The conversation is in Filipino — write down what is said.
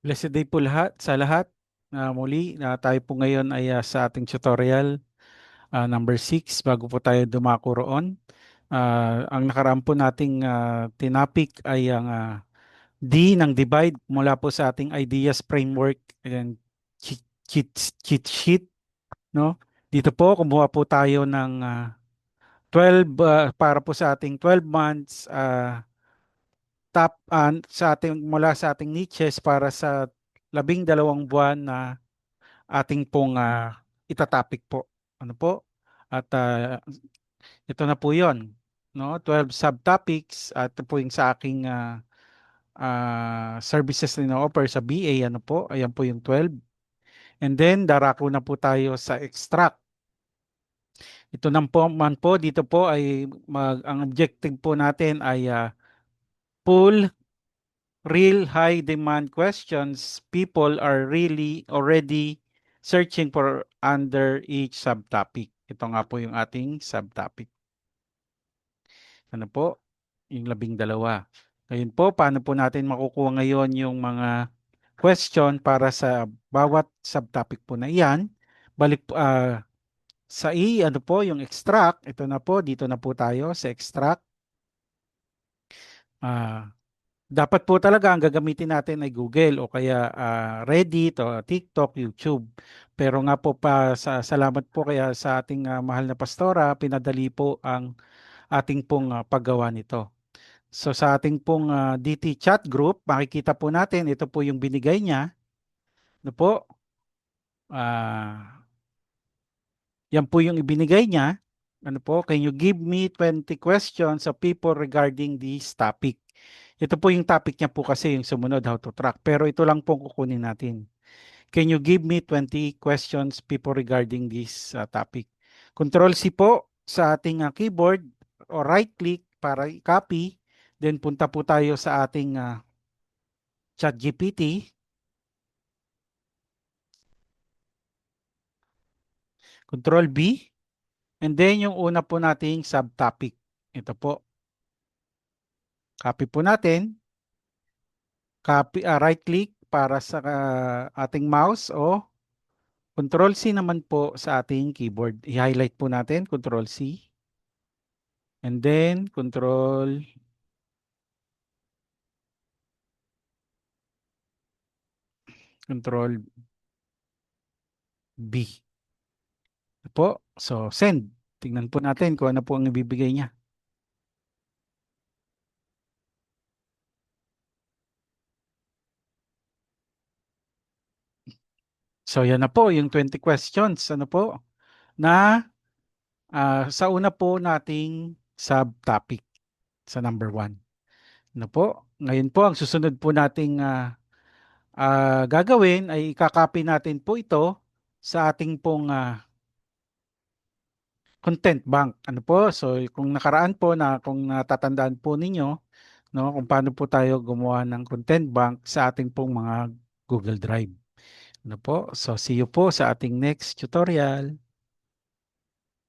Blessed day po sa lahat. Muli, tayo po ngayon ay sa ating tutorial number 6 bago po tayo dumako roon. Ang nakaraan po nating tinapik ay ang D ng divide mula po sa ating ideas framework and cheat, cheat, cheat sheet. No? Dito po, kumuha po tayo ng 12 para po sa ating 12 months sa ating mula sa ating niches para sa 12 buwan na ating pong itatapik po. Ano po? At ito na po 'yon, no? 12 subtopics at ito po yung sa aking services na offer sa BA, ano po? Ayan po yung 12. And then darako na po tayo sa extract. Ito nang po man po dito po ay ang objective po natin ay pull real high demand questions people are really already searching for under each subtopic. Ito nga po yung ating subtopic. Ano po? Yung 12. Ngayon po, paano po natin makukuha ngayon yung mga question para sa bawat subtopic po na iyan? Balik po, sa ano po, yung extract. Ito na po, dito na po tayo sa extract. Ah, Dapat po talaga ang gagamitin natin ay Google o kaya Reddit o TikTok, YouTube. Pero nga po salamat po kaya sa ating mahal na pastora, pinadali po ang ating pong paggawa nito. So sa ating pong DT chat group, makikita po natin, ito po yung binigay niya. Ano po? Ah, Yan po yung ibinigay niya. Ano po? Can you give me 20 questions of people regarding this topic? Ito po yung topic niya po kasi yung sumunod, how to track. Pero ito lang po kukunin natin. Can you give me 20 questions people regarding this topic? Control C po sa ating keyboard o right click para i-copy. Then punta po tayo sa ating chat GPT. Control B. And then yung una po nating subtopic. Ito po. Copy po natin. Right click para sa ating mouse o Control C naman po sa ating keyboard. I-highlight po natin, Control C. And then Control B. Ito po. So, send. Tingnan po natin kung ano po ang ibibigay niya. So, yan na po yung 20 questions. Ano po? Na sa una po nating subtopic sa number 1. Ano po? Ngayon po, ang susunod po nating gagawin ay kakopy natin po ito sa ating pong content bank. Ano po? So, kung nakaraan po na kung natatandaan po ninyo, no, kung paano po tayo gumawa ng content bank sa ating pong mga Google Drive. Ano po? So, see you po sa ating next tutorial.